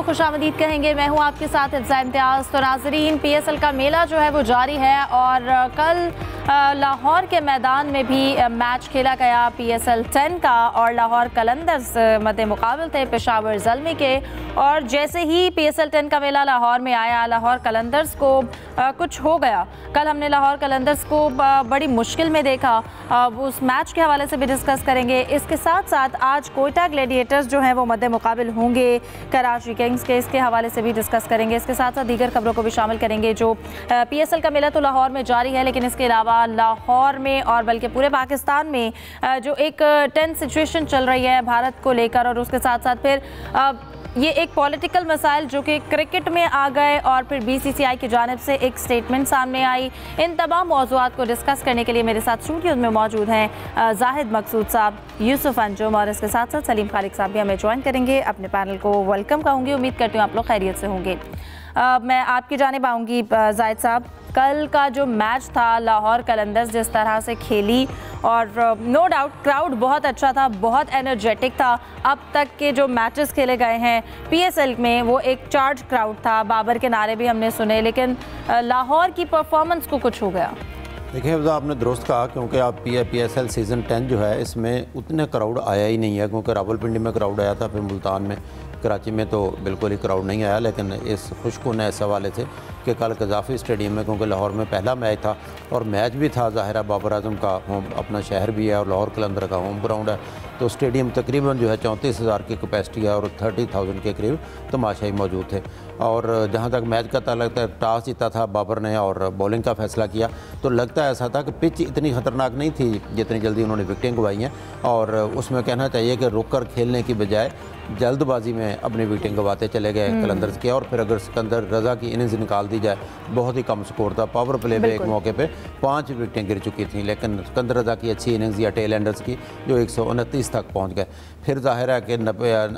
को खुशामदीद कहेंगे। मैं हूं आपके साथ इब्जा इम्तियाज़। तो नाज़रीन, पीएसएल का मेला जो है वो जारी है और कल लाहौर के मैदान में भी मैच खेला गया पीएसएल 10 का और लाहौर कलंदर्स मद्दे मुकाबल थे पेशावर ज़ल्मी के। और जैसे ही पीएसएल 10 का मेला लाहौर में आया, लाहौर कलंदर्स को कुछ हो गया। कल हमने लाहौर कलंदर्स को बड़ी मुश्किल में देखा, वो उस मैच के हवाले से भी डिस्कस करेंगे। इसके साथ साथ आज कोयटा ग्लैडिएटर्स जो हैं वो मद्दे मुकाबिल होंगे कराची किंग्स के, इसके हवाले से भी डिस्कस करेंगे। इसके साथ साथ दीगर खबरों को भी शामिल करेंगे। जो पीएसएल का मेला तो लाहौर में जारी है, लेकिन इसके अलावा लाहौर में और बल्कि पूरे पाकिस्तान में जो एक टेंस सिचुएशन चल रही है भारत को लेकर, और उसके साथ साथ फिर ये एक पॉलिटिकल मसाइल जो कि क्रिकेट में आ गए और फिर बीसीसीआई की जानिब से एक स्टेटमेंट सामने आई। इन तमाम मौज़ूआत को डिस्कस करने के लिए मेरे साथ स्टूडियो में मौजूद हैं जाहिद मकसूद साहब, यूसुफ अंजुम और इसके साथ साथ सलीम खालिक साहब भी हमें ज्वाइन करेंगे। अपने पैनल को वेलकम कहूँगी, उम्मीद करती हूँ आप लोग खैरियत से होंगे। मैं आपकी जानिब आऊँगी जाहिद साहब। कल का जो मैच था लाहौर कलंदर्स जिस तरह से खेली, और नो डाउट क्राउड बहुत अच्छा था, बहुत एनर्जेटिक था। अब तक के जो मैचेस खेले गए हैं पीएसएल में वो एक चार्ज क्राउड था, बाबर के नारे भी हमने सुने, लेकिन लाहौर की परफॉर्मेंस को कुछ हो गया। देखिए अब्जा, आपने दुरुस्त कहा, क्योंकि आप पीएसएल सीज़न 10 जो है इसमें उतने क्राउड आया ही नहीं है, क्योंकि रावलपिंडी में क्राउड आया था, फिर मुल्तान में, कराची में तो बिल्कुल ही क्राउड नहीं आया। लेकिन इस खुशकुन इस हवाले से कि कल कज़ाफ़ी स्टेडियम में, क्योंकि लाहौर में पहला मैच था और मैच भी था ज़ाहिर बाबर आजम का होम, अपना शहर भी है और लाहौर कलंदर का होम ग्राउंड है, तो स्टेडियम तकरीबन जो है 34,000 की कैपेसिटी है और 30,000 के करीब तमाशाई मौजूद थे। और जहाँ तक मैच का ताल्लुक है, टॉस जीता था बाबर ने और बॉलिंग का फैसला किया, तो लगता ऐसा था कि पिच इतनी ख़तरनाक नहीं थी जितनी जल्दी उन्होंने विकेटें गंवाई हैं। और उसमें कहना चाहिए कि रुक कर खेलने की बजाय जल्दबाजी में अपनी विकेटें गंवाते चले गए कलंदर्स के। और फिर अगर सिकंदर रज़ा की इनिंग्स निकाल दी जाए, बहुत ही कम स्कोर था, पावर प्ले में एक मौके पे 5 विकेटें गिर चुकी थी, लेकिन सिकंदर रज़ा की अच्छी इनिंग्स या टेल एंडर्स की जो 129 तक पहुंच गए। फिर जाहिर है कि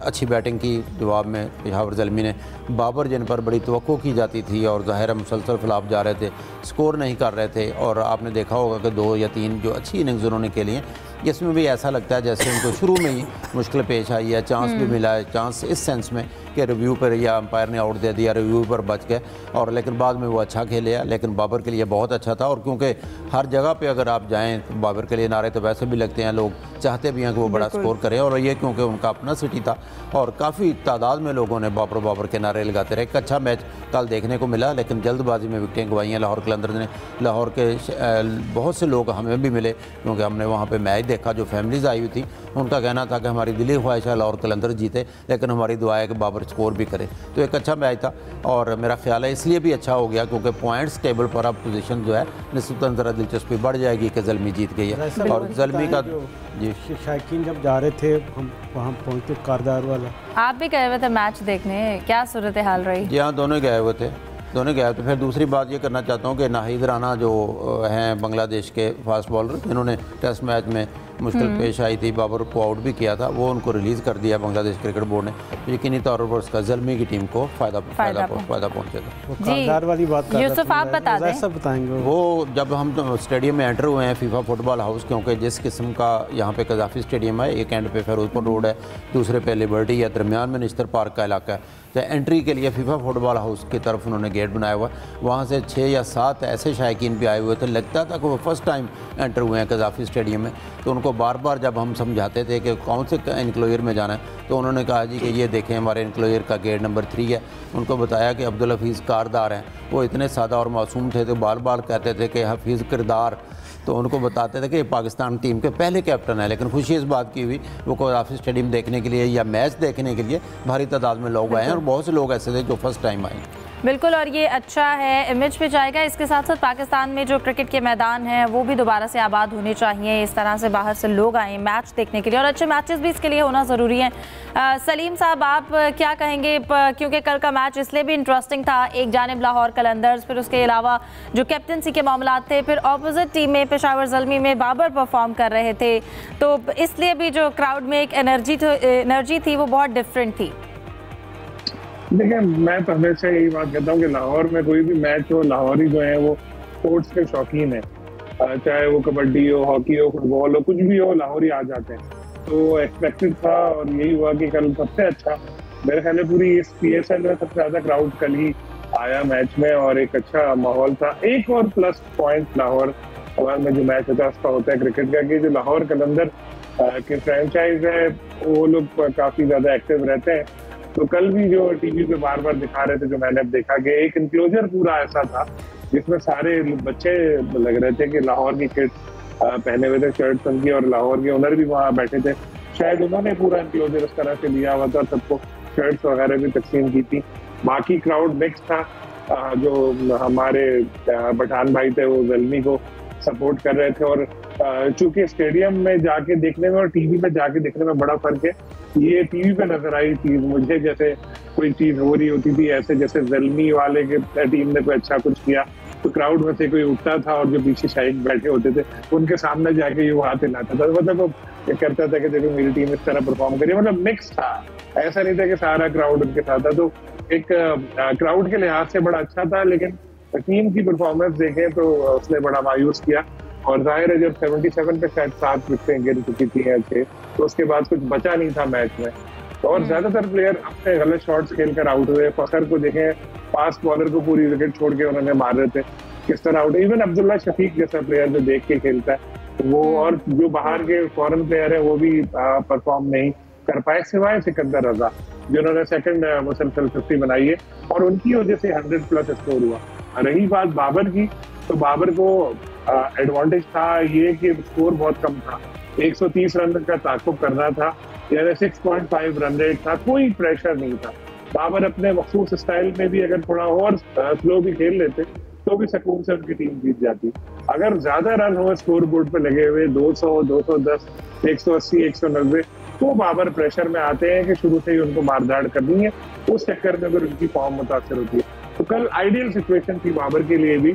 अच्छी बैटिंग की जवाब में पेशावर ज़ल्मी ने, बाबर जिन पर बड़ी तवक्को की जाती थी और ज़ाहिर है मुसलसल खिलाफ जा रहे थे, स्कोर नहीं कर रहे थे, और आपने देखा होगा कि 2 या 3 जो अच्छी इनिंग्स उन्होंने खेली हैं, इसमें भी ऐसा लगता है जैसे उनको शुरू में ही मुश्किल पेश आई है। चांस भी मिला है, चांस इस सेंस में कि रिव्यू पर या अंपायर ने आउट दे दिया, रिव्यू पर बच गए, और लेकिन बाद में वो अच्छा खेले है। लेकिन बाबर के लिए बहुत अच्छा था, और क्योंकि हर जगह पे अगर आप जाएं तो बाबर के लिए नारे तो वैसे भी लगते हैं, लोग चाहते भी हैं कि वो बड़ा स्कोर करे, और ये क्योंकि उनका अपना सिटी था और काफ़ी तादाद में लोगों ने बाबर के नारे लगाते रहे। एक अच्छा मैच कल देखने को मिला, लेकिन जल्दबाजी में विकेटें गंवाई हैं लाहौर कलंदर्स ने। लाहौर के बहुत से लोग हमें भी मिले, क्योंकि हमने वहाँ पर मैच देखा, जो फैमिलीज़ आई हुई थी उनका कहना था कि हमारी दिली ख्वाहिश है लाहौर कलंदर्स जीते, लेकिन हमारी दुआ है कि बाबर स्कोर भी करे। तो एक अच्छा मैच था, और मेरा ख्याल है इसलिए भी अच्छा हो गया क्योंकि पॉइंट्स टेबल पर अब पोजीशन जो है निस्बतन ज़रा दिलचस्पी बढ़ जाएगी कि ज़ल्मी जीत गई है। और ज़ल्मी का जी शायकीन जब जा रहे थे हम वहाँ पहुँचे कारदार वाला, आप भी गए हुए थे मैच देखने, क्या सूरत हाल रही? जी हाँ, दोनों गए हुए थे, दोनों गए थे। फिर दूसरी बात ये करना चाहता हूँ कि नाहिद राना जो हैं बांग्लादेश के फास्ट बॉलर, जिन्होंने टेस्ट मैच में मुश्किल पेश आई थी, बाबर को आउट भी किया था, वो उनको रिलीज़ कर दिया बांग्लादेश क्रिकेट बोर्ड ने। यकीनी तौर पर उसका ज़ल्मी की टीम को फ़ायदा पहुँचेगा। वाली बात यूसुफ आप बता दें, सब बताएंगे। वो जब हम स्टेडियम में एंटर हुए हैं फीफा फुटबॉल हाउस, क्योंकि जिस किस्म का यहाँ पे कज़ाफ़ी स्टेडियम है, एक एंड पे फिरोजपुर रोड है, दूसरे पे लिबर्टी है, दरमियान में निश्तर पार्क का इलाका है, तो एंट्री के लिए फीफा फुटबॉल हाउस की तरफ उन्होंने गेट बनाया हुआ है। वहाँ से 6 या 7 ऐसे शायकीन भी आए हुए थे, लगता था कि वो फर्स्ट टाइम एंटर हुए हैं कज़ाफ़ी स्टेडियम में। तो उनको बार बार जब हम समझाते थे कि कौन से इनक्लोजर में जाना है, तो उन्होंने कहा जी कि ये देखें हमारे इनक्लोजर का गेट नंबर 3 है। उनको बताया कि अब्दुल हफीज़ कारदार हैं, वो इतने सादा और मासूम थे, तो बार बार कहते थे कि हफीज़ किरदार, तो उनको बताते थे कि पाकिस्तान टीम के पहले कैप्टन है। लेकिन खुशी इस बात की हुई वो कज़ाफ़ी स्टेडियम देखने के लिए या मैच देखने के लिए भारी तादाद में लोग आए हैं, और बहुत से लोग ऐसे थे जो फर्स्ट टाइम आए। बिल्कुल, और ये अच्छा है, इमेज पे जाएगा। इसके साथ साथ पाकिस्तान में जो क्रिकेट के मैदान हैं वो भी दोबारा से आबाद होने चाहिए, इस तरह से बाहर से लोग आएँ मैच देखने के लिए, और अच्छे मैचेस भी इसके लिए होना ज़रूरी है। सलीम साहब, आप क्या कहेंगे, क्योंकि कल का मैच इसलिए भी इंटरेस्टिंग था, एक जानिब लाहौर कलंदर्स, फिर उसके अलावा जो कैप्टनसी के मामलात थे, फिर अपोजिट टीम में पेशावर ज़ल्मी में बाबर परफॉर्म कर रहे थे, तो इसलिए भी जो क्राउड में एक एनर्जी थी वो बहुत डिफरेंट थी। देखिए, मैं पहले से यही बात कहता हूँ कि लाहौर में कोई भी मैच हो, लाहौरी जो है वो स्पोर्ट्स के शौकीन है, चाहे वो कबड्डी हो, हॉकी हो, फुटबॉल हो, कुछ भी हो, लाहौरी आ जाते हैं। तो एक्सपेक्टेड था और यही हुआ कि कल सबसे अच्छा मेरे ख्याल में पूरी इस PSL में सबसे ज्यादा क्राउड कल ही आया मैच में और एक अच्छा माहौल था। एक और प्लस पॉइंट लाहौर में जो मैच होता है उसका होता है क्रिकेट का कि जो लाहौर कलंदर के फ्रेंचाइज है वो लोग काफी ज्यादा एक्टिव रहते हैं। तो कल भी जो टीवी पे बार बार दिखा रहे थे, जो मैंने अब देखा कि एक इंक्लोजर पूरा ऐसा था जिसमें सारे बच्चे लग रहे थे कि लाहौर की किट पहने हुए थे, शर्ट उनकी, और लाहौर के ओनर भी वहाँ बैठे थे। शायद उन्होंने पूरा इंक्लोजर इस तरह से लिया हुआ था, सबको शर्ट्स वगैरह भी तकसीम की थी। बाकी क्राउड मिक्स था। जो हमारे पठान भाई थे वो ज़ल्मी को सपोर्ट कर रहे थे, और चूंकि स्टेडियम में जाके देखने में और टीवी में जाके देखने में बड़ा फर्क है। ये टीवी पे नजर आई चीज मुझे जैसे कोई चीज हो रही होती थी, ऐसे जैसे ज़ल्मी वाले के टीम ने कोई अच्छा कुछ किया तो क्राउड में से कोई उठता था और जो पीछे शायद बैठे होते थे उनके सामने जाके ये हाथ हिलाता था, मतलब वो करता था कि देखो मेरी टीम इस तरह परफॉर्म करी। मतलब मिक्स था, ऐसा नहीं था कि सारा क्राउड उनके साथ था। तो एक क्राउड के लिहाज से बड़ा अच्छा था, लेकिन टीम की परफॉर्मेंस देखें तो उसने बड़ा मायूस किया। और जाहिर है जब 77 पे शायद 7 विकेटें गिर चुकी थी या 6, तो उसके बाद कुछ बचा नहीं था मैच में। और ज्यादातर प्लेयर अपने गलत शॉट्स खेलकर आउट हुए। फखर को देखें, फास्ट बॉलर को पूरी विकेट छोड़ के उन्होंने मार रहे थे, किस तरह आउट। इवन अब्दुल्ला शफीक जैसा प्लेयर जो देख के खेलता है वो, और जो बाहर के फॉरेन प्लेयर है वो भी परफॉर्म नहीं कर पाए, सिवाय सिकंदर रजा जिन्होंने सेकंड मुसलसल 50 बनाई है और उनकी वजह से 100+ स्कोर हुआ। रही बात बाबर की, तो बाबर को एडवांटेज था ये कि स्कोर बहुत कम था, 130 रन का ताक़ुब करना था, यानी 6.5 रन रेट था, कोई प्रेशर नहीं था। बाबर अपने मखसूस स्टाइल में भी अगर थोड़ा और स्लो भी खेल लेते तो भी सुकून से उनकी टीम जीत जाती। अगर ज्यादा रन हो स्कोर बोर्ड पे लगे हुए 200, 210, 180, 190, तो बाबर प्रेशर में आते हैं कि शुरू से ही उनको मारधाड़ करनी है, उस चक्कर में अगर उनकी फॉर्म मुतासर होती है। तो कल आइडियल सिचुएशन थी बाबर के लिए भी,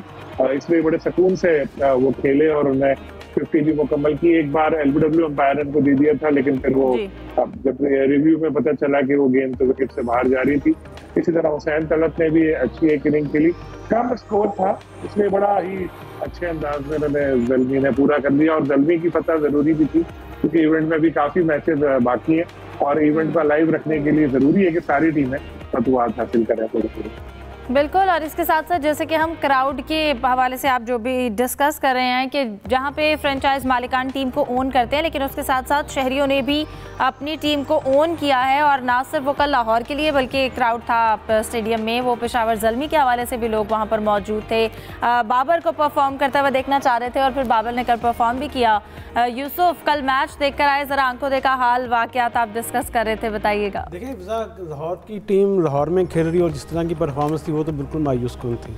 इसलिए बड़े सुकून से वो खेले और उन्हें 50 भी मुकम्मल की। एक बार LBW अंपायर को दे दिया था, लेकिन फिर वो जब रिव्यू में पता चला कि वो गेंद तो विकेट से बाहर जा रही थी। इसी तरह हुसैन तलत ने भी अच्छी एक इनिंग खेली, कम स्कोर था इसलिए बड़ा ही अच्छे अंदाज में ज़ल्मी ने पूरा कर दिया। और ज़ल्मी की फतह जरूरी भी थी क्योंकि इवेंट में भी काफी मैचेस बाकी हैं और इवेंट का लाइव रखने के लिए जरूरी है कि सारी टीमें फतवात हासिल करें पूरे। बिल्कुल। और इसके साथ साथ जैसे कि हम क्राउड के हवाले से आप जो भी डिस्कस कर रहे हैं कि जहां पे फ्रेंचाइज मालिकान टीम को ओन करते हैं, लेकिन उसके साथ साथ शहरियों ने भी अपनी टीम को ओन किया है। और ना सिर्फ वो कल लाहौर के लिए बल्कि क्राउड था स्टेडियम में, वो पेशावर ज़ल्मी के हवाले से भी लोग वहां पर मौजूद थे, बाबर को परफॉर्म करते हुए देखना चाह रहे थे और फिर बाबर ने कल परफॉर्म भी किया। यूसुफ, कल मैच देख कर आए, ज़रा आंखों देखा हाल वाक़यात आप डिस्कस कर रहे थे, बताइएगा। देखिए लाहौर की टीम लाहौर में खेल रही और जिस तरह की परफॉर्मेंस थी वो तो बिल्कुल मायूस कौन थी,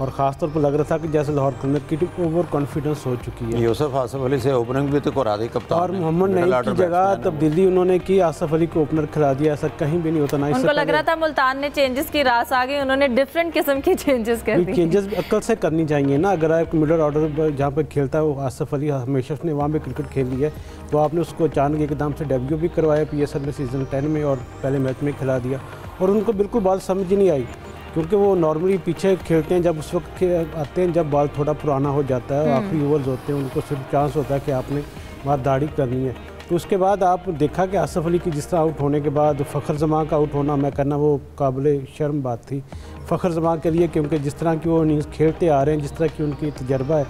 और ख़ासतौर पर लग रहा था कि जैसे लाहौर कलंदर की टीम ओवर कॉन्फिडेंस हो चुकी है। यूसुफ आसफ अली से ओपनिंग भी तो करा दी कप्तान, और मोहम्मद नईम की जगह तब्दीली उन्होंने की, आसफ अली को ओपनर खिला दिया, ऐसा कहीं भी नहीं होता। ना उनको लग रहा था मुल्तान ने चेंजेस की रास आ गई, उन्होंने डिफरेंट किस्म की चेंजेस कर दी। चेंजेस अक्ल से करनी चाहिए ना, अगर आप मिडल ऑर्डर जहाँ पर खेलता है वो आसफ अली हमेशा उसने वहाँ पर क्रिकेट खेली है, तो आपने उसको अचानक एकदम से डेब्यू भी करवाया PSL में सीज़न 10 में और पहले मैच में खिला दिया, और उनको बिल्कुल बात समझ ही नहीं आई क्योंकि वो नॉर्मली पीछे खेलते हैं जब उस वक्त आते हैं जब बॉल थोड़ा पुराना हो जाता है, आखिरी ओवर्स होते हैं, उनको सिर्फ चांस होता है कि आपने बात दाढ़ी करनी है। तो उसके बाद आप देखा कि आसफ अली की जिस तरह आउट होने के बाद फ़खर जमां का आउट होना, मैं कहना वो काबिल शर्म बात थी फ़खर जमां के लिए, क्योंकि जिस तरह की वो इनिंग्स खेलते आ रहे हैं, जिस तरह की उनकी तजर्बा है,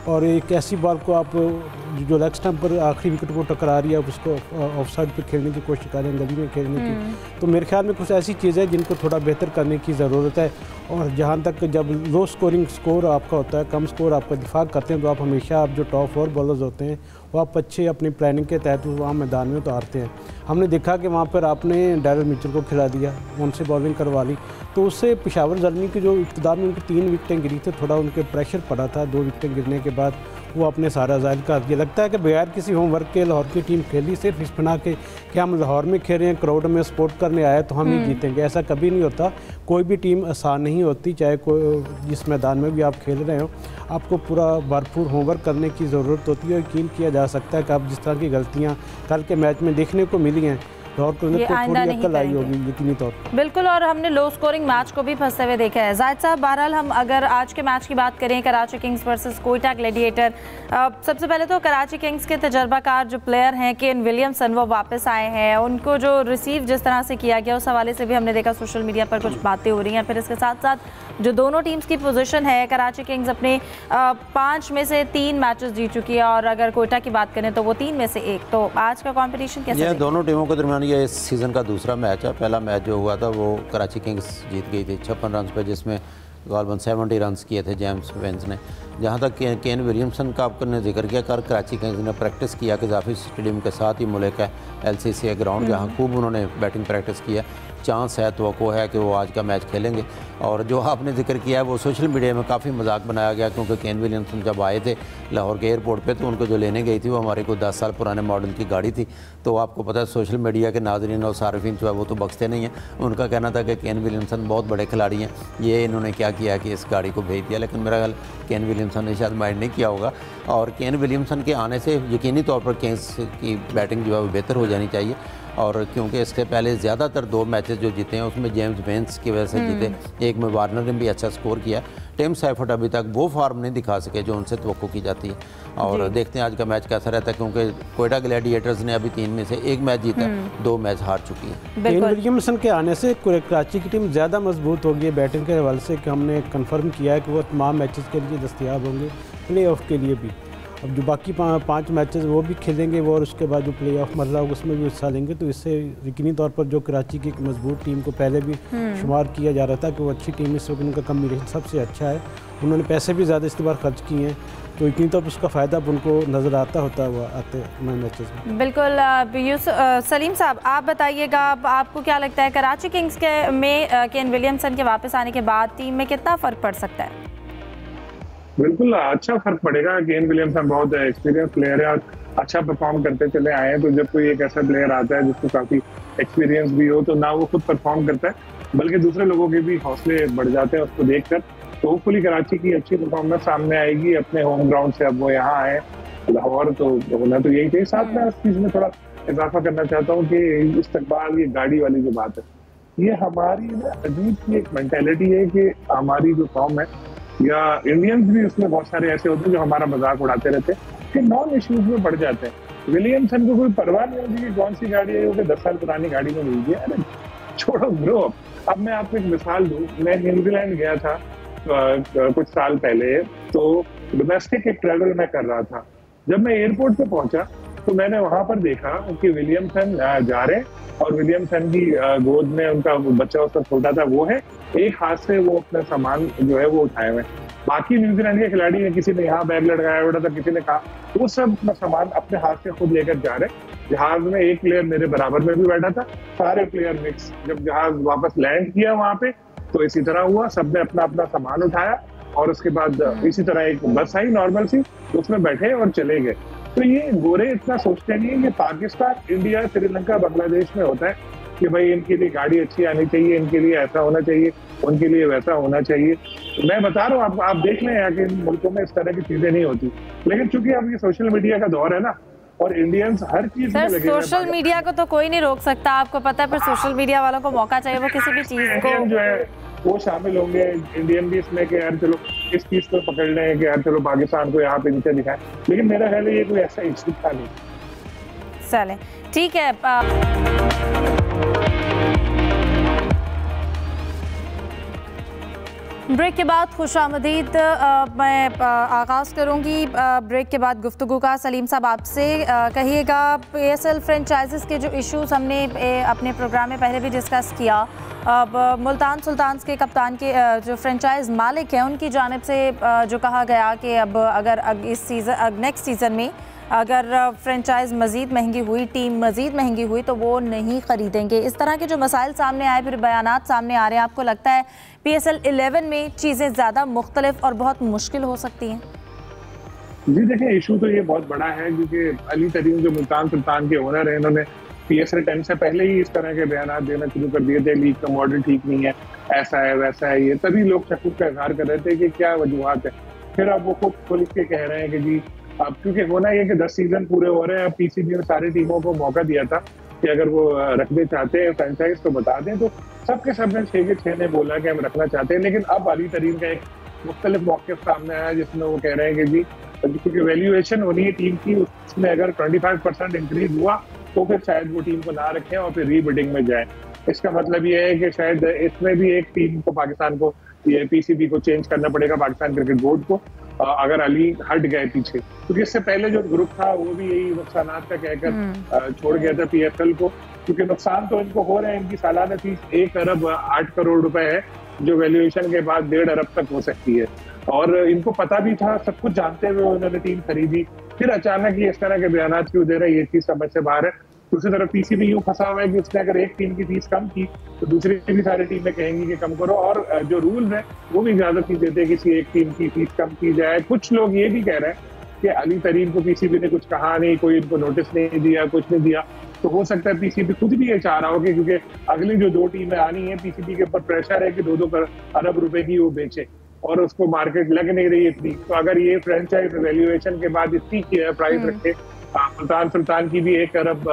और एक ऐसी बॉल को आप जो लेग स्टंप पर आखिरी विकेट को टकरा रही है आप उसको ऑफ साइड पर खेलने की कोशिश कर रहे हैं, गली में खेलने की, तो मेरे ख्याल में कुछ ऐसी चीज़ें हैं जिनको थोड़ा बेहतर करने की ज़रूरत है। और जहाँ तक जब लो स्कोरिंग स्कोर आपका होता है, कम स्कोर आपका दिफा करते हैं, तो आप हमेशा आप जो टॉप 4 बॉलर्स होते हैं वो आप अच्छे अपनी प्लानिंग के तहत वहाँ मैदान में उतारते हैं। हमने देखा कि वहाँ पर आपने डैरल मिचेल को खिला दिया, उनसे बॉलिंग करवा ली, तो उससे पेशावर ज़ल्मी की जो इब्तिदा में उनकी 3 विकेटें गिरी थी, थोड़ा उनके प्रेशर पड़ा था। 2 विकेटें गिरने के बाद वो अपने सारा ज़ाहिर कर दिया। लगता है कि बगैर किसी होमवर्क के लाहौर की टीम खेली, सिर्फ इस बना के कि हम लाहौर में खेल रहे हैं, क्राउड में सपोर्ट करने आए तो हम ही जीतेंगे, ऐसा कभी नहीं होता। कोई भी टीम आसान नहीं होती, चाहे कोई जिस मैदान में भी आप खेल रहे हो, आपको पूरा भरपूर होमवर्क करने की ज़रूरत होती है। और यकीन किया जा सकता है कि आप जिस तरह की गलतियाँ कल के मैच में देखने को मिली हैं, लाहौर को थोड़ी अक्ल आई होगी यकीनी तौर पर। बिल्कुल, और हमने लो स्कोरिंग मैच को भी फंसते हुए देखा है। जाहिद साहब, बहरहाल हम अगर आज के मैच की बात करें, Karachi Kings versus Quetta gladiator, सबसे पहले तो कराची किंग्स के तजर्बाकार जो प्लेयर हैं केन विलियमसन, वो वापस आए हैं। उनको जो रिसीव जिस तरह से किया गया उस हवाले से भी हमने देखा सोशल मीडिया पर कुछ बातें हो रही हैं। फिर इसके साथ साथ जो दोनों टीम्स की पोजीशन है, कराची किंग्स अपने 5 में से 3 मैचेस जीत चुकी है और अगर कोयटा की बात करें तो वो 3 में से 1। तो आज का कंपटीशन कैसा है? दोनों टीमों के दरमियान ये इस सीज़न का दूसरा मैच है। पहला मैच जो हुआ था वो कराची किंग्स जीत गई थी 56 रन पे, जिसमें गालबन 70 रन किए थे जेम्स वेंस ने। जहाँ तक केन विलियमसन का आपने जिक्र किया, कराची किंग्स ने प्रैक्टिस किया कज़ाफ़ी स्टेडियम के साथ ही मुल्क है LCCA ग्राउंड, जहाँ खूब उन्होंने बैटिंग प्रैक्टिस किया। चांस है, तवक्को है कि वो आज का मैच खेलेंगे। और जो आपने जिक्र किया है वो सोशल मीडिया में काफ़ी मजाक बनाया गया, क्योंकि केन विलियमसन जब आए थे लाहौर के एयरपोर्ट पे तो उनको जो लेने गई थी वो हमारी कोई 10 साल पुराने मॉडल की गाड़ी थी। तो आपको पता है सोशल मीडिया के नाज़रीन और सार्फिन जो है वो तो बख्शते नहीं हैं। उनका कहना था कि केन विलियमसन बहुत बड़े खिलाड़ी हैं, ये इन्होंने क्या किया कि इस गाड़ी को भेज दिया। लेकिन मेरा ख्याल केन विलियमसन ने शायद माइंड नहीं किया होगा। और केन विलियमसन के आने से यकीनी तौर पर किंग्स की बैटिंग जो है वो बेहतर हो जानी चाहिए। और क्योंकि इसके पहले ज़्यादातर 2 मैचेस जो जीते हैं उसमें जेम्स वेंस की वजह से जीते, एक में वार्नर ने भी अच्छा स्कोर किया। टिम सैफर्ड अभी तक वो फॉर्म नहीं दिखा सके जो उनसे तवक्को की जाती है। और देखते हैं आज का मैच कैसा रहता है, क्योंकि कोयटा ग्लैडिएटर्स ने अभी 3 में से 1 मैच जीता, 2 मैच हार चुकी है। केन विलियमसन के आने से कराची की टीम ज़्यादा मजबूत होगी बैटिंग के हवाले से, कि हमने कन्फर्म किया है कि वो तमाम मैचेस के लिए दस्तयाब होंगे, प्ले ऑफ के लिए भी। अब जो बाकी 5 मैचेस वो भी खेलेंगे वो, और उसके बाद जो प्ले ऑफ मरला होगा उसमें भी हिस्सा लेंगे। तो इससे यकीनी तौर पर जो कराची की एक मजबूत टीम को पहले भी शुमार किया जा रहा था कि वो अच्छी टीम, इस वक्त उनका कम्बिनेशन सबसे अच्छा है। उन्होंने पैसे भी ज़्यादा इस बार खर्च किए हैं, तो यकीनी तौर पर उसका फ़ायदा उनको नज़र आता होता हुआ आते मैचेस में। बिल्कुल। सलीम साहब, आप बताइएगा, आपको क्या लगता है कराची किंग्स के में केन विलियमसन के वापस आने के बाद टीम में कितना फ़र्क पड़ सकता है? बिल्कुल अच्छा फर्क पड़ेगा। केन विलियमसन बहुत एक्सपीरियंस प्लेयर है और अच्छा परफॉर्म करते चले आए हैं। तो जब कोई एक ऐसा प्लेयर आता है जिसको काफी एक्सपीरियंस भी हो, तो ना वो खुद परफॉर्म करता है बल्कि दूसरे लोगों के भी हौसले बढ़ जाते हैं उसको देखकर। तो होपफुली कराची की अच्छी परफॉर्मेंस सामने आएगी अपने होम ग्राउंड से। अब वो यहाँ आए लाहौर, तो होना तो यही चाहिए। साथ में इस चीज में थोड़ा इजाफा करना चाहता हूँ कि इस्तकबाल, ये गाड़ी वाली जो बात है, ये हमारी ना अजीब की एक मेंटेलिटी है कि हमारी जो कौम है या इंडियंस भी उसमें बहुत सारे ऐसे होते हैं जो हमारा मजाक उड़ाते रहते हैं कि नॉन इश्यूज में बढ़ जाते हैं। विलियमसन को कोई परवाह नहीं होती कि कौन सी गाड़ी है, वो 10 साल पुरानी गाड़ी में मिल गई। अरे छोड़ो ब्रो। अब मैं आपको एक मिसाल दूं, मैं न्यूजीलैंड गया था कुछ साल पहले, तो डोमेस्टिक एक ट्रैवल मैं कर रहा था। जब मैं एयरपोर्ट पे पहुंचा तो मैंने वहां पर देखा कि विलियमसन जा रहे और विलियमसन की गोद में उनका बच्चा उसका छोटा था, वो है, एक हाथ से वो अपना सामान जो है वो उठाए हुए। बाकी न्यूजीलैंड के खिलाड़ी हैं, किसी ने यहाँ बैग लटकाया हुआ था, किसी ने कहा, वो सब अपना सामान अपने हाथ से खुद लेकर जा रहे। जहाज में एक प्लेयर मेरे बराबर में भी बैठा था, सारे प्लेयर मिक्स। जब जहाज वापस लैंड किया वहां पे तो इसी तरह हुआ, सबने अपना अपना सामान उठाया और उसके बाद इसी तरह एक बस आई नॉर्मल सी, उसमें बैठे और चले गए। तो ये गोरे इतना सोचते नहीं है कि पाकिस्तान, इंडिया, श्रीलंका, बांग्लादेश में होता है कि भाई इनके लिए गाड़ी अच्छी आनी चाहिए, इनके लिए ऐसा होना चाहिए, उनके लिए वैसा होना चाहिए। मैं बता रहा हूँ, आप देख लें यहाँ के मुल्कों में इस तरह की चीजें नहीं होती। लेकिन चूंकि अब ये सोशल मीडिया का दौर है ना, और इंडियंस हर चीज में लगे। सोशल मीडिया को तो कोई नहीं रोक सकता, आपको पता है, पर सोशल मीडिया वालों को मौका चाहिए, वो किसी भी चीज को जो है वो शामिल होंगे। इंडियन भी इसमें कि यार चलो इस चीज को पकड़ लें कि यार चलो पाकिस्तान को यहाँ पे नीचे दिखाएं। लेकिन मेरा ख्याल है ये कोई ऐसा इशू था नहीं। चले ठीक है। ब्रेक के बाद खुशामदीद मैं आगाज़ करूंगी ब्रेक के बाद गुफ्तगू का। सलीम साहब, आपसे कहिएगा, PSL फ्रेंचाइजेस के जो इश्यूज हमने अपने प्रोग्राम में पहले भी डिस्कस किया। अब मुल्तान सुल्तान्स के कप्तान के जो फ्रेंचाइज मालिक हैं उनकी जानिब से जो कहा गया कि अब अगर इस सीज़न, नेक्स्ट सीज़न में अगर फ्रेंचाइज मज़ीद महंगी हुई, टीम मज़ीद महंगी हुई, तो वो नहीं ख़रीदेंगे। इस तरह के जो मसाइल सामने आए, फिर बयानात सामने आ रहे हैं, आपको लगता है PSL 11 में चीज़ें ज़्यादा मुख्तलिफ और बहुत मुश्किल हो सकती हैं? जी देखिए, इशू तो ये बहुत बड़ा है क्योंकि अली तरीन जो मुल्तान सुल्तान के ओनर है, इन्होंने PSL 10 से पहले ही इस तरह के बयानात देना शुरू कर दिए थे। लीग का मॉडल ठीक नहीं है, ऐसा है वैसा है, ये तभी लोग शकूक का इजहार कर रहे थे कि क्या वजूहत है। फिर अब वो खुद खोल के कह रहे हैं कि जी अब क्योंकि होना ये कि 10 सीजन पूरे हो रहे हैं, अब PCB ने सारी टीमों को मौका दिया था कि अगर वो रखना चाहते हैं फ्रेंचाइज तो बता दें। तो सबके सब ने 6 के 6 ने बोला कि हम रखना चाहते हैं। लेकिन अब अली तरीन का एक मुख्तलिफ मौक़िफ़ सामने आया जिसमें वो कह रहे हैं कि जी क्योंकि वैल्यूएशन होनी है टीम की, उसमें अगर 25% इंक्रीज हुआ तो फिर शायद वो टीम को ना रखें और फिर रीबिडिंग में जाए। इसका मतलब ये है कि शायद इसमें भी एक टीम को, पाकिस्तान को, ये पीसीबी को चेंज करना पड़ेगा, पाकिस्तान क्रिकेट बोर्ड को, अगर अली हट गए पीछे। क्योंकि इससे पहले जो ग्रुप था वो भी यही नुकसानात का कहकर छोड़ गया था पीएफएल को, क्योंकि नुकसान तो इनको हो रहे हैं। इनकी सालाना फीस 1 अरब 8 करोड़ रुपए है, जो वैल्यूएशन के बाद 1.5 अरब तक हो सकती है। और इनको पता भी था, सब कुछ जानते हुए उन्होंने टीम खरीदी। फिर अचानक ये इस तरह के बयान क्यों दे रहे हैं, ये चीज समझ से बाहर है। दूसरी तरफ पीसीबी यूं फंसा हुआ है कि उसने अगर एक टीम की फीस कम की तो दूसरी भी सारी टीमें कहेंगी कि कम करो, और जो रूल है वो भी इजाजत नहीं देते किसी एक टीम की फीस कम की जाए। कुछ लोग ये भी कह रहे हैं कि अली तरीन को पीसीबी ने कुछ कहा नहीं, कोई इनको नोटिस नहीं दिया, कुछ नहीं दिया। तो हो सकता है पीसीबी खुद भी ये चाह रहा हो कि क्योंकि अगली जो 2 टीमें आनी है, पीसीबी के ऊपर प्रेशर है कि 2-2 अरब रुपए की वो बेचे, और उसको मार्केट लग नहीं रही इतनी। तो अगर ये फ्रेंचाइज वैल्यूएशन के बाद इतनी प्राइस रखे, सुल्तान की भी 1 अरब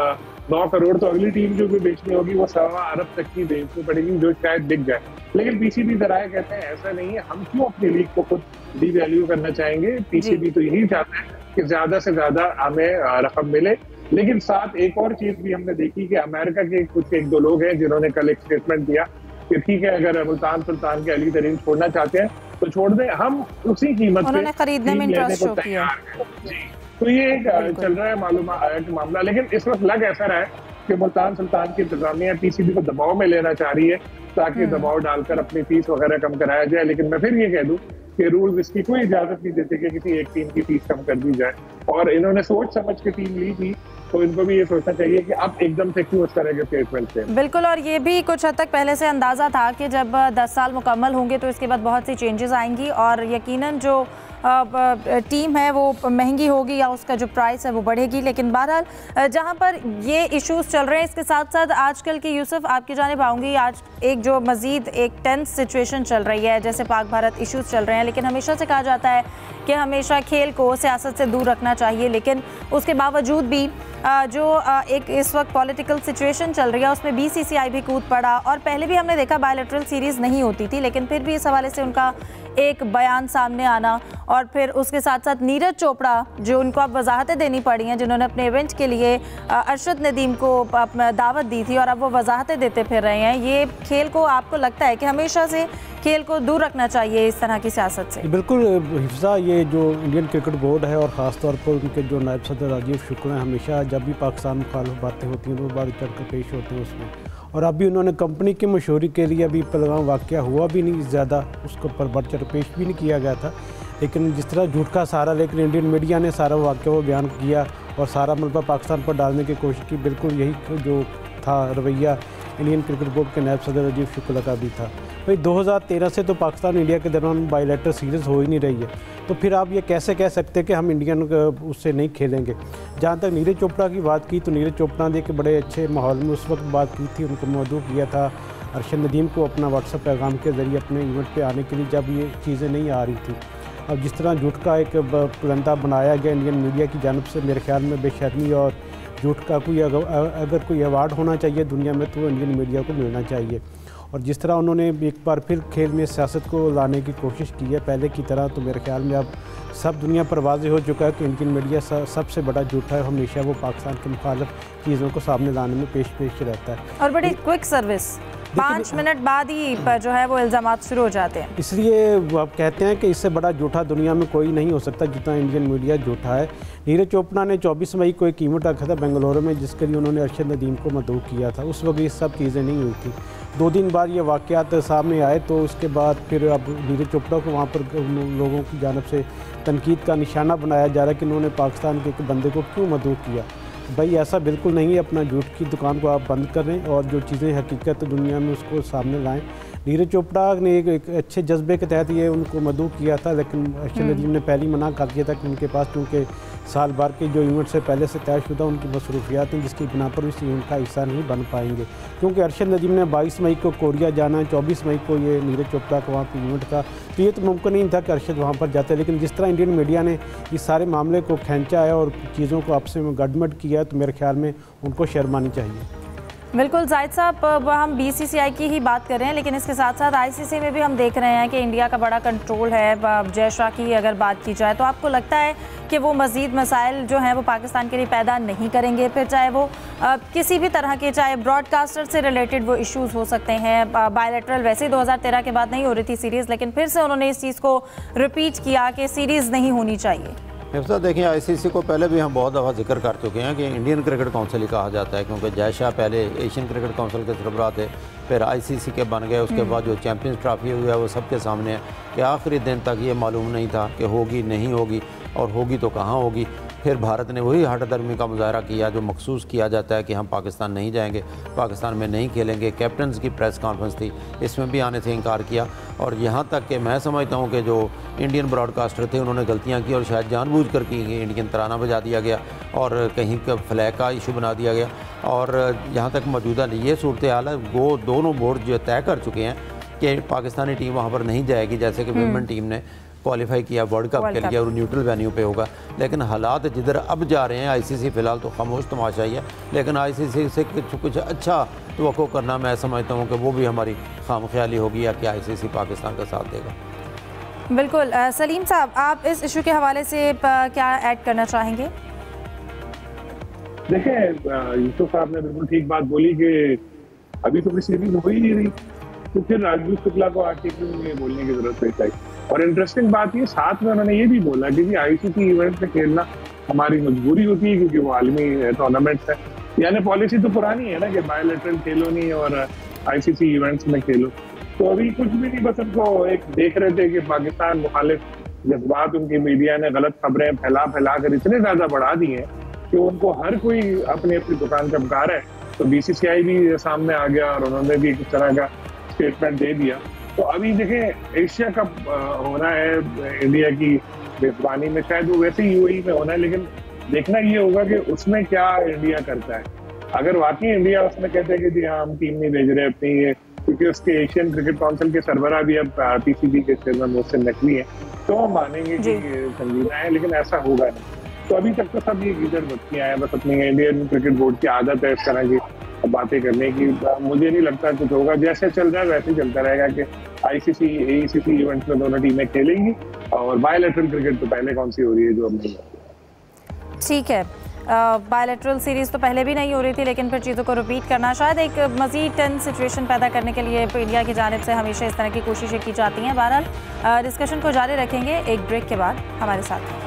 9 करोड़, तो अगली टीम जो भी बेचनी होगी वो 1.25 अरब तक की बेचनी पड़ेगी, जो शायद बिक जाए। लेकिन पीसीबी दराए कहते हैं ऐसा नहीं है, हम क्यों अपनी लीग को खुद डीवैल्यू करना चाहेंगे। पीसीबी तो यही चाहता है कि ज्यादा से ज्यादा हमें रकम मिले। लेकिन साथ एक और चीज भी हमने देखी कि अमेरिका के कुछ 1-2 लोग हैं जिन्होंने कल एक स्टेटमेंट दिया कि ठीक है, अगर मुल्तान सुल्तान के अली तरीन छोड़ना चाहते हैं तो छोड़ दें, हम उसी कीमत पे खरीदने में इंटरेस्ट शो किया। तो ये एक चल रहा है मामला। लेकिन इस वक्त लग ऐसा रहा है कि मुल्तान सुल्तान की इंतजामिया पीसीबी को दबाव में लेना चाह रही है ताकि दबाव डालकर अपनी फीस वगैरह कम कराया जाए। लेकिन मैं फिर ये कह दूं कि रूल्स इसकी कोई इजाजत नहीं देते कि किसी एक टीम की फीस कम कर दी जाए, और इन्होंने सोच समझ के टीम ली थी, तो इनको भी ये सोचना चाहिए कि अब एकदम से क्यों इस तरह के स्टेटमेंट से। बिल्कुल, और ये भी कुछ हद तक पहले से अंदाज़ा था कि जब 10 साल मुकम्मल होंगे तो इसके बाद बहुत सी चेंजेस आएंगी, और यकीनन जो टीम है वो महंगी होगी या उसका जो प्राइस है वो बढ़ेगी। लेकिन बहरहाल जहाँ पर ये इश्यूज चल रहे हैं, इसके साथ साथ आजकल की, यूसुफ आपकी जानिब आऊँगी, आज एक जो मज़ीद एक टेंस सिचुएशन चल रही है, जैसे पाक भारत इश्यूज चल रहे हैं। लेकिन हमेशा से कहा जाता है कि हमेशा खेल को सियासत से दूर रखना चाहिए, लेकिन उसके बावजूद भी जो एक इस वक्त पॉलिटिकल सिचुएशन चल रही है उसमें बीसीसीआई भी कूद पड़ा। और पहले भी हमने देखा बायलैटरल सीरीज़ नहीं होती थी, लेकिन फिर भी इस हवाले से उनका एक बयान सामने आना, और फिर उसके साथ साथ नीरज चोपड़ा जो उनको अब वजाहतें देनी पड़ी हैं, जिन्होंने अपने इवेंट के लिए अरशद नदीम को दावत दी थी और अब वो वजाहतें देते फिर रहे हैं। ये खेल को, आपको लगता है कि हमेशा से खेल को दूर रखना चाहिए इस तरह की सियासत से? बिल्कुल हिफ्जा, ये जो इंडियन क्रिकेट बोर्ड है और ख़ासतौर पर उनके जो नायब सदर राजीव शुक्ल हैं, हमेशा जब भी पाकिस्तान मुखालिफ बातें होती हैं तो वो बढ़ चढ़ कर पेश होते हैं उसमें। और अभी उन्होंने कंपनी की मशहूरी के लिए, अभी पहलगाम वाक़या हुआ भी नहीं ज़्यादा, उसके ऊपर बढ़ चढ़ पेश भी नहीं किया गया था, लेकिन जिस तरह झूठ का सहारा लेकर इंडियन मीडिया ने सारा वाक़या वो बयान किया और सारा मलबा पाकिस्तान पर डालने की कोशिश की, बिल्कुल यही जो था रवैया इंडियन क्रिकेट बोर्ड के नायब सदर राजीव शुक्ला का भी था। भाई 2013 से तो पाकिस्तान इंडिया के दौरान बायलैटरल सीरीज़ हो ही नहीं रही है, तो फिर आप ये कैसे कह सकते हैं कि हम इंडियन उससे नहीं खेलेंगे। जहाँ तक नीरज चोपड़ा की बात की, तो नीरज चोपड़ा ने एक बड़े अच्छे माहौल में उस वक्त बात की थी, उनको मदऊ किया था अरशद नदीम को अपना व्हाट्सएप पैगाम के ज़रिए अपने इवेंट पे आने के लिए, जब ये चीज़ें नहीं आ रही थी। अब जिस तरह झूठ का एक पुलंदा बनाया गया इंडियन मीडिया की जानिब से, मेरे ख्याल में बेशर्मी और झूठ का कोई अगर कोई अवार्ड होना चाहिए दुनिया में तो इंडियन मीडिया को मिलना चाहिए। और जिस तरह उन्होंने एक बार फिर खेल में सियासत को लाने की कोशिश की है पहले की तरह, तो मेरे ख्याल में अब सब दुनिया पर वाज़ेह हो चुका है कि इंडियन मीडिया सबसे बड़ा झूठा है, हमेशा वो पाकिस्तान के मुखालिफ चीज़ों को सामने लाने में पेश रहता है। और बड़ी क्विक सर्विस, 5 मिनट बाद ही जो है वो इल्ज़ामात शुरू हो जाते हैं। इसलिए आप कहते हैं कि इससे बड़ा झूठा दुनिया में कोई नहीं हो सकता जितना इंडियन मीडिया झूठा है। नीरज चोपड़ा ने 24 मई को एक इवेंट रखा था बेंगलुरु में, जिसके लिए उन्होंने अरशद नदीम को मदऊ किया था। उस वक्त ये सब चीज़ें नहीं हुई थी। 2 दिन बाद ये वाक़यात सामने आए, तो उसके बाद फिर अब नीरज चोपड़ा को वहाँ पर लोगों की जानिब से तनकीद का निशाना बनाया जा रहा है कि उन्होंने पाकिस्तान के एक बंदे को क्यों मदऊ किया। भाई ऐसा बिल्कुल नहीं है, अपना झूठ की दुकान को आप बंद करें और जो चीज़ें हकीकत दुनिया में उसको सामने लाएं। नीरज चोपड़ा ने एक अच्छे जज्बे के तहत ये उनको मदऊ किया था, लेकिन अरशद नदीम ने पहले ही मना कर दिया था कि उनके पास क्योंकि साल भर के जो इवेंट से पहले से तयशुदा उनकी मसरूफियात हैं, जिसकी बिना पर इस इवेंट का हिस्सा नहीं बन पाएंगे। क्योंकि अरशद नदीम ने 22 मई को कोरिया जाना है, 24 मई को ये नीरज चोपड़ा का वहाँ पर इवेंट था, तो ये तो मुमकिन नहीं था कि अरशद वहाँ पर जाते। लेकिन जिस तरह इंडियन मीडिया ने इस सारे मामले को खींचा है और चीज़ों को आपस में गड़बड़ किया है, तो मेरे ख्याल में उनको शर्मानी चाहिए। बिल्कुल जाहिद साहब, हम बीसीसीआई की ही बात कर रहे हैं, लेकिन इसके साथ साथ आईसीसी में भी हम देख रहे हैं कि इंडिया का बड़ा कंट्रोल है। जय शाह की अगर बात की जाए तो आपको लगता है कि वो मज़ीद मसाइल जो हैं वो पाकिस्तान के लिए पैदा नहीं करेंगे? फिर चाहे वो किसी भी तरह के, चाहे ब्रॉडकास्टर से रिलेटेड वो इश्यूज़ हो सकते हैं, बायलैटरल वैसे 2013 के बाद नहीं हो रही थी सीरीज़, लेकिन फिर से उन्होंने इस चीज़ को रिपीट किया कि सीरीज़ नहीं होनी चाहिए। हिफ्सा देखिए, आईसीसी को पहले भी हम बहुत दफ़ा जिक्र कर चुके हैं कि इंडियन क्रिकेट काउंसिल ही कहा जाता है, क्योंकि जय शाह पहले एशियन क्रिकेट काउंसिल के सरबराह थे, फिर आईसीसी के बन गए। उसके बाद जो चैंपियंस ट्रॉफी हुई है वो सबके सामने है कि आखिरी दिन तक ये मालूम नहीं था कि होगी नहीं होगी, और होगी तो कहाँ होगी। फिर भारत ने वही हट धर्मी का मुजाहरा किया जो मखसूस किया जाता है कि हम पाकिस्तान नहीं जाएंगे, पाकिस्तान में नहीं खेलेंगे। कैप्टन्स की प्रेस कॉन्फ्रेंस थी, इसमें भी आने से इनकार किया, और यहाँ तक कि मैं समझता हूँ कि जो इंडियन ब्रॉडकास्टर थे उन्होंने गलतियाँ की और शायद जानबूझकर की कि इंडियन तराना बजा दिया गया और कहीं का फ्लैग का इशू बना दिया गया। और यहाँ तक मौजूदा ये सूरत हाल है, वो दोनों बोर्ड जो तय कर चुके हैं कि पाकिस्तानी टीम वहाँ पर नहीं जाएगी, जैसे कि विमेन टीम ने क्वालिफाई किया वर्ल्ड कप के लिए और न्यूट्रल वेन्यू पे होगा। लेकिन हालात जिधर अब जा रहे हैं, आईसीसी फ़िलहाल तो खामोश तमाशा ही है, लेकिन आईसीसी से कुछ अच्छा तवक्को करना मैं समझता हूँ कि वो भी हमारी खामख्याली होगी या कि आईसीसी पाकिस्तान का साथ देगा। बिल्कुल। सलीम साहब, आप इस इशू के हवाले से क्या ऐड करना चाहेंगे? देखें, यूसुफ साहब ने बिल्कुल ठीक बात बोली कि अभी तो कोई सीरीज हो ही नहीं रही, तो फिर राजदूत शुक्ला को आके क्यों ये बोलने की जरूरत पेश आई। और इंटरेस्टिंग बात ये साथ में उन्होंने ये भी बोला कि आईसीसी इवेंट में खेलना हमारी मजबूरी होती है क्योंकि वो आलमी टूर्नामेंट्स है। यानी पॉलिसी तो पुरानी है ना कि बायलैटरल खेलो नहीं और आईसीसी इवेंट्स में खेलो। तो अभी कुछ भी नहीं, बस उनको एक देख रहे थे कि पाकिस्तान मुखालिफ जज्बात उनकी मीडिया ने गलत खबरें फैला कर इतने ज्यादा बढ़ा दी हैं कि उनको हर कोई अपनी अपनी दुकान चमका रहा है। तो बीसीसीआई भी सामने आ गया और उन्होंने भी किस तरह का स्टेटमेंट दे दिया। तो अभी देखें, एशिया कप होना है इंडिया की मेजबानी में, शायद वो वैसे ही यूएई में होना है, लेकिन देखना ये होगा कि उसमें क्या इंडिया करता है। अगर वाकई इंडिया उसमें कहते हैं कि जी हाँ हम टीम नहीं भेज रहे अपनी, ये क्योंकि उसके एशियन क्रिकेट काउंसिल के सरबराह भी अब पीसीबी के चेयरमैन उससे नकली है, तो हम मानेंगे कि संजीदा है, लेकिन ऐसा होगा नहीं। तो अभी तक तो सब ये गीदड़ बच्चियां हैं, बस अपनी इंडियन क्रिकेट बोर्ड की आदत है इस तरह की बातें करने की। मुझे नहीं लगता कुछ होगा, जैसे चल रहा है वैसे ही चलता रहेगा कि आईसीसी एसीसी इवेंट्स में दोनों टीमें खेलेंगी और बायलैटरल क्रिकेट तो पहले कौन सी हो रही है जो अब नहीं हो रही। ठीक है, बायलैटरल सीरीज़ तो पहले भी नहीं हो रही थी, लेकिन फिर चीज़ों को रिपीट करना शायद एक मज़ीद टेंस सिचुएशन पैदा करने के लिए इंडिया की जानिब से हमेशा इस तरह की कोशिशें की जाती हैं। बहरहाल डिस्कशन को जारी रखेंगे एक ब्रेक के बाद। हमारे साथ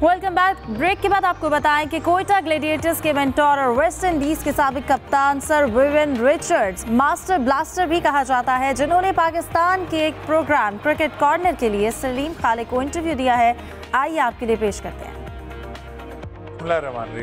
वेलकम बैक। ब्रेक के बाद आपको बताएं कि कोयटा ग्लैडिएटर्स के मेंटोर और वेस्ट इंडीज के साबिक कप्तान sir Vivian Richards, master blaster भी कहा जाता है, जिन्होंने पाकिस्तान के एक प्रोग्राम क्रिकेट कॉर्नर के लिए सलीम खालिक को इंटरव्यू दिया है। आइए आपके लिए पेश करते हैं।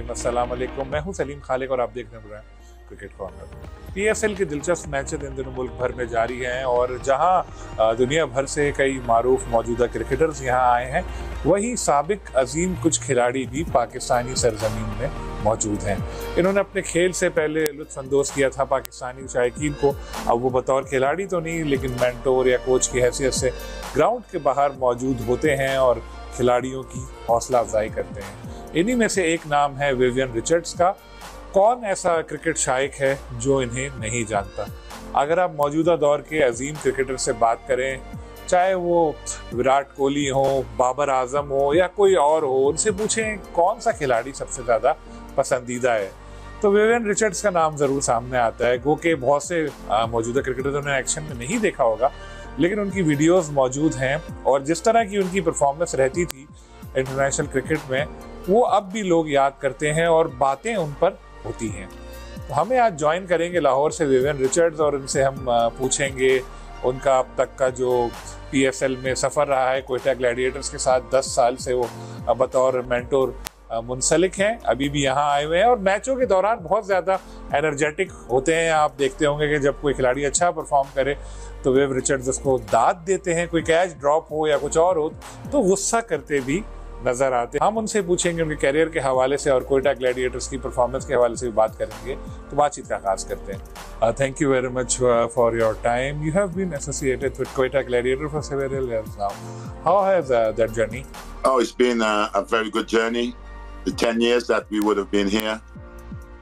अस्सलाम वालेकुम, मैं हूं सलीम खालिक और आप देख रहे हैं क्रिकेट कॉर्नर। पीएसएल के दिलचस्प मैचेस इन दिनों मुल्क भर में जारी हैं और जहां दुनिया भर से कई मारूफ मौजूदा क्रिकेटर्स यहां आए हैं, वहीं साबिक अजीम कुछ खिलाड़ी भी पाकिस्तानी सरजमीन में मौजूद हैं। इन्होंने अपने खेल से पहले लुत्फानंदोज़ किया था पाकिस्तानी शायकीन को। अब वो बतौर खिलाड़ी तो नहीं, लेकिन मेंटोर या कोच की हैसियत से ग्राउंड के बाहर मौजूद होते हैं और खिलाड़ियों की हौसला अफजाई करते हैं। इन्हीं में से एक नाम है विवियन रिचर्ड्स का। कौन ऐसा क्रिकेट शायक है जो इन्हें नहीं जानता? अगर आप मौजूदा दौर के अजीम क्रिकेटर से बात करें, चाहे वो विराट कोहली हो, बाबर आजम हो या कोई और हो, उनसे पूछें कौन सा खिलाड़ी सबसे ज़्यादा पसंदीदा है, तो विवियन रिचर्ड्स का नाम ज़रूर सामने आता है। गो के बहुत से मौजूदा क्रिकेटरों ने एक्शन में नहीं देखा होगा, लेकिन उनकी वीडियोज़ मौजूद हैं और जिस तरह की उनकी परफॉर्मेंस रहती थी इंटरनेशनल क्रिकेट में, वो अब भी लोग याद करते हैं और बातें उन पर होती हैं। तो हमें आज ज्वाइन करेंगे लाहौर से विवियन रिचर्ड्स और उनसे हम पूछेंगे उनका अब तक का जो पीएसएल में सफ़र रहा है। कोयटा ग्लैडिएटर्स के साथ 10 साल से वो बतौर मेंटोर मुंसलिक हैं, अभी भी यहाँ आए हुए हैं और मैचों के दौरान बहुत ज़्यादा एनर्जेटिक होते हैं। आप देखते होंगे कि जब कोई खिलाड़ी अच्छा परफॉर्म करे तो वेव रिचर्ड्स उसको दाद देते हैं, कोई कैच ड्रॉप हो या कुछ और हो तो गुस्सा करते भी नजर आते हैं। हम उनसे पूछेंगे उनके कैरियर के हवाले से और कोयटा ग्लैडिएटर्स की परफॉर्मेंस के हवाले से भी बात करेंगे, तो बातचीत का आगाज करते हैं। Thank you very much for your time. You have been associated with Quetta Gladiator for several years now. How has that journey? Oh, it's been a very good journey. The 10 years that we would have been here,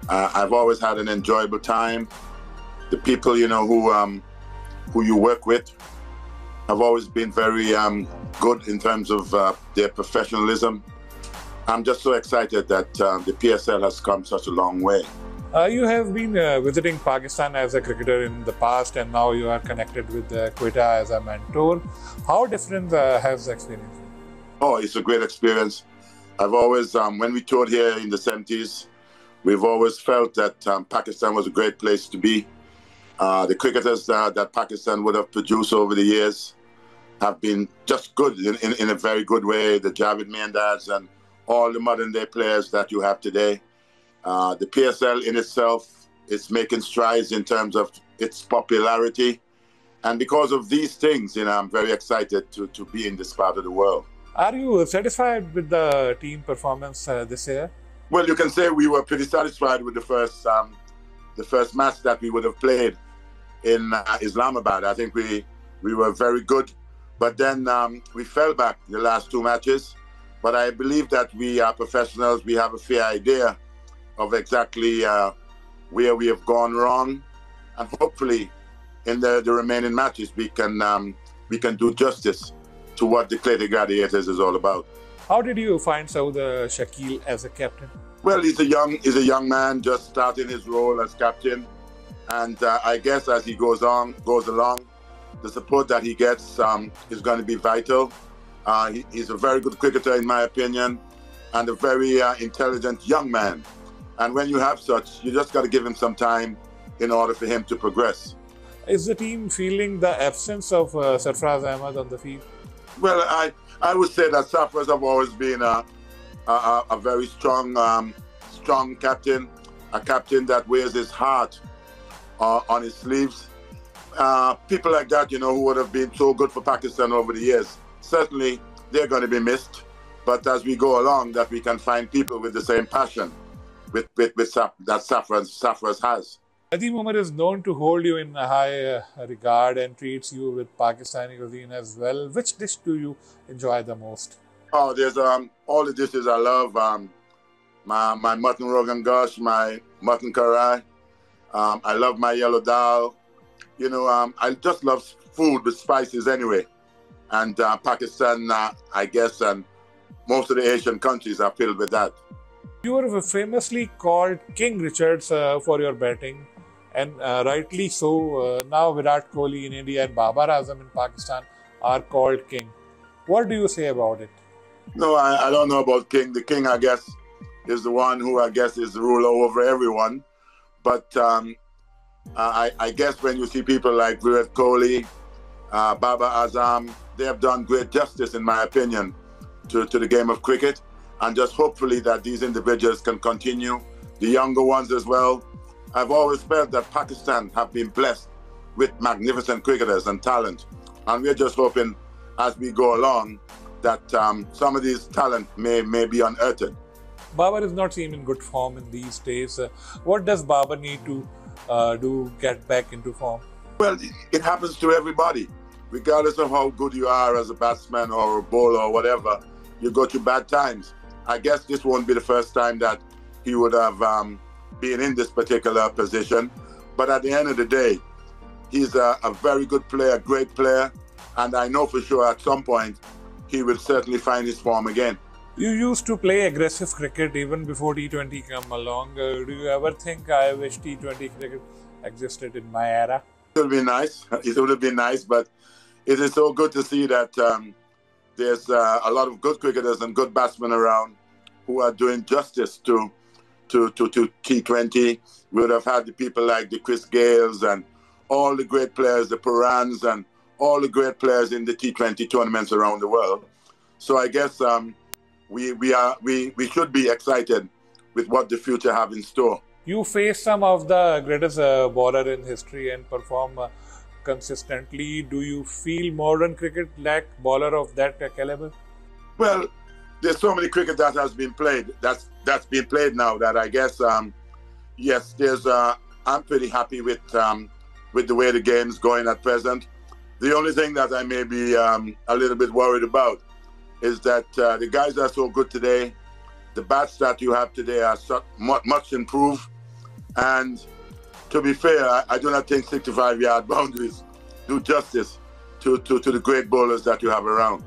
I've always had an enjoyable time. The people, you know, who you work with have always been very good in terms of their professionalism. I'm just so excited that the PSL has come such a long way. You have been visiting Pakistan as a cricketer in the past, and now you are connected with Quetta as a mentor. How different has the experience been? Oh, it's a great experience. I've always, when we toured here in the 70s, we've always felt that Pakistan was a great place to be. The cricketers that Pakistan would have produced over the years have been just good in a very good way. The Javed Miandads and all the modern day players that you have today. The PSL in itself is making strides in terms of its popularity. And because of these things, you know, I'm very excited to be in this part of the world. Are you satisfied with the team performance this year? Well, you can say we were pretty satisfied with the first match that we would have played in Islamabad. I think we were very good, but then we fell back the last two matches. But I believe that we are professionals. We have a fair idea of exactly where we have gone wrong, and hopefully in the remaining matches we can do justice to what the Quetta Gladiators is all about. How did you find Saud Shakil as a captain? Well, he's a young man just starting his role as captain, and I guess as he goes along, the support that he gets is going to be vital. He's a very good cricketer in my opinion, and a very intelligent young man. And when you have such, you just got to give him some time in order for him to progress. Is the team feeling the absence of Sarfraz Ahmed on the field? Well, I would say that Sarfraz have always been a very strong captain, a captain that wears his heart on his sleeves. People like that, you know, who would have been so good for Pakistan over the years, certainly they're going to be missed. But as we go along, that we can find people with the same passion that Sarfraz has. Nadeem Umar is known to hold you in high regard and treats you with Pakistani cuisine as well. Which dish do you enjoy the most? Oh, there's all the dishes I love. My mutton rogan gosh, my mutton karai. I love my yellow dal. You know, I just love food with spices anyway. And Pakistan, I guess, and most of the Asian countries are filled with that. You were famously called King Richards for your batting, and rightly so. Now Virat Kohli in India and Babar Azam in Pakistan are called King. What do you say about it? No, I don't know about King. The King, I guess, is the one who I guess is the ruler over everyone. But I guess when you see people like Virat Kohli, Babar Azam, they have done great justice, in my opinion, to the game of cricket. And just hopefully that these individuals can continue, the younger ones as well. I've always felt that Pakistan have been blessed with magnificent cricketers and talent. And we're just hoping as we go along that some of these talent may be unearthed. Babar is not seen in good form in these days. What does Babar need to do get back into form? Well, it happens to everybody. Regardless of how good you are as a batsman or a bowler or whatever, you go through bad times. I guess this won't be the first time that he would have been in this particular position. But at the end of the day, he's a very good player, great player. And I know for sure at some point, he will certainly find his form again. You used to play aggressive cricket even before T20 came along. Do you ever think I wish T20 cricket existed in my era? It would be nice. It would have been nice, but it is so good to see that there's a lot of good cricketers and good batsmen around who are doing justice to T20. We would have had the people like the Chris Gales and all the great players, the Purans and all the great players in the T20 tournaments around the world. So I guess we should be excited with what the future have in store. You face some of the greatest bowler in history and perform consistently. Do you feel modern cricket lack bowler of that caliber? Well, there's so many cricket that has been played. That's been played now that I guess yes, I'm pretty happy with the way the game's going at present. The only thing that I may be a little bit worried about is that the guys are so good today. The bats that you have today are much improved. And to be fair, I do not think 65-yard boundaries do justice to the great bowlers that you have around.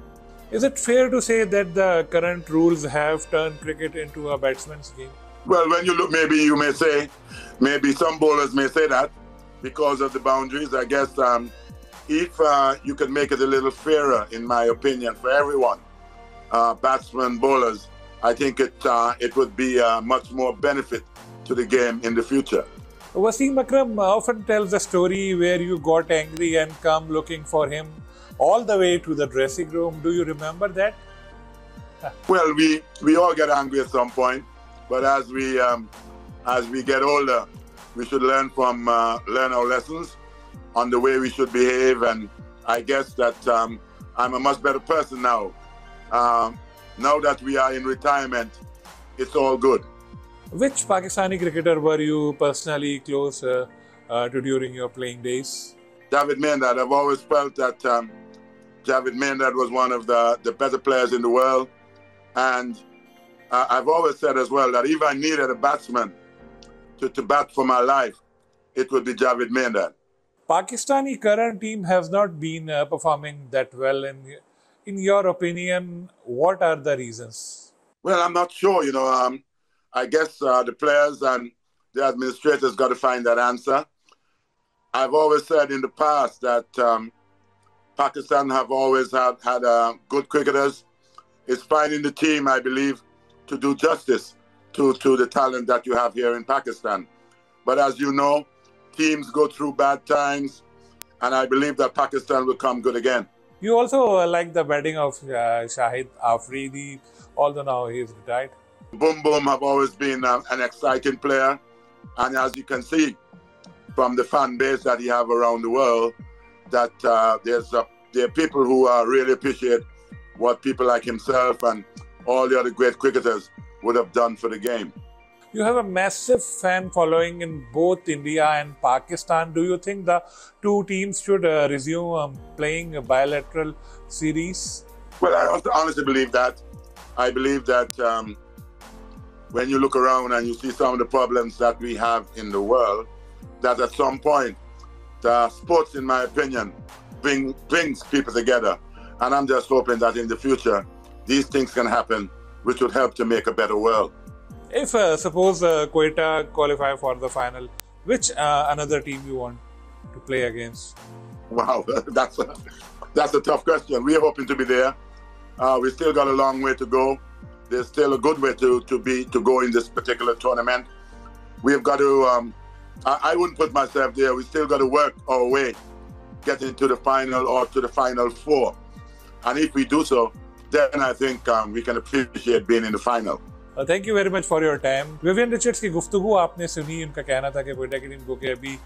Is it fair to say that the current rules have turned cricket into a batsman's game? Well, when you look, maybe some bowlers may say that because of the boundaries. I guess if you can make it a little fairer, in my opinion, for everyone, batsmen, bowlers, I think it would be much more benefit to the game in the future. Wasim Akram often tells a story where you got angry and come looking for him all the way to the dressing room. Do you remember that? Well, we all get angry at some point, but as we get older, we should learn our lessons on the way we should behave, and I guess that I'm a much better person now. Now that we are in retirement, it's all good. Which Pakistani cricketer were you personally close to during your playing days? Javed Miandad. I've always felt that Javed Miandad was one of the better players in the world. And I've always said as well that if I needed a batsman to bat for my life, it would be Javed Miandad. Pakistani current team has not been performing that well. In your opinion, what are the reasons? Well, I'm not sure. I guess the players and the administrators got to find that answer. I've always said in the past that Pakistan have always had good cricketers. It's finding the team, I believe, to do justice to the talent that you have here in Pakistan. But as you know, teams go through bad times, and I believe that Pakistan will come good again. You also like the batting of Shahid Afridi, although now he is retired. Boom Boom have always been an exciting player, and as you can see from the fan base that he have around the world, that there are people who really appreciate what people like himself and all the other great cricketers would have done for the game. You have a massive fan following in both India and Pakistan. Do you think the two teams should resume playing a bilateral series? Well, I honestly believe that. I believe that when you look around and you see some of the problems that we have in the world, that at some point, the sports, in my opinion, brings people together. And I'm just hoping that in the future, these things can happen, which would help to make a better world. If suppose Quetta qualify for the final, which another team you want to play against? Wow, that's a tough question. We're hoping to be there. We still got a long way to go. There's still a good way to go in this particular tournament. We've got to. I wouldn't put myself there. We still got to work our way, get into the final or to the final four. And if we do so, then I think we can appreciate being in the final. Thank you very much for your time. Vivian Richards की गुफ्तगू आपने सुनी, उनका कहना था कि क्वेटा की team को कि अभी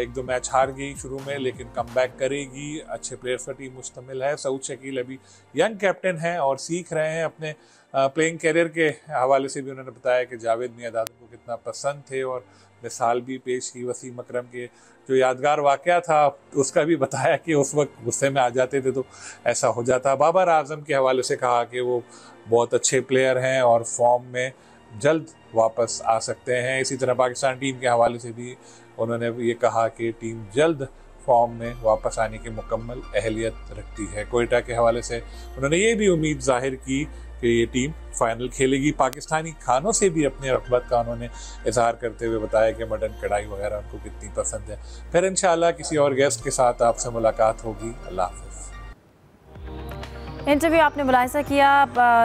एक दो मैच हार गई शुरू में, लेकिन कम बैक करेगी, अच्छे प्लेयर्स का टीम मुश्तमिल है। सऊद शकील अभी यंग कैप्टन हैं और सीख रहे हैं। अपने प्लेइंग कैरियर के हवाले से भी उन्होंने बताया कि जावेद मियांदाद को कितना पसंद थे और मिसाल भी पेश की वसीम अकरम के जो यादगार वाक़या था उसका भी बताया कि उस वक्त गुस्से में आ जाते थे तो ऐसा हो जाता। बाबर आजम के हवाले से कहा कि वो बहुत अच्छे प्लेयर हैं और फॉर्म में जल्द वापस आ सकते हैं। इसी तरह पाकिस्तान टीम के हवाले से भी उन्होंने ये कहा कि टीम जल्द फॉर्म में वापस आने की मुकम्मल अहलियत रखती है। कोयटा के हवाले से उन्होंने ये भी उम्मीद जाहिर की कि ये टीम फाइनल खेलेगी। पाकिस्तानी खानों से भी अपने रग़बत का उन्होंने इजहार करते हुए बताया कि मटन कढ़ाई वगैरह उनको कितनी पसंद है। फिर इंशाअल्लाह किसी और गेस्ट के साथ आपसे मुलाकात होगी। अल्लाह हाफ़िज़। इंटरव्यू आपने मुलाहिज़ा किया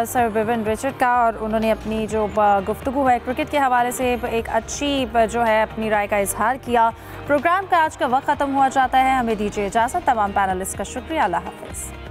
सर विवियन रिचर्ड का और उन्होंने अपनी जो गुफ्तगू है क्रिकेट के हवाले से एक अच्छी जो है अपनी राय का इजहार किया। प्रोग्राम का आज का वक्त ख़त्म हुआ जाता है, हमें दीजिए इजाज़त। तमाम पैनलिस्ट का शुक्रिया। अल्लाह हाफ़िज़।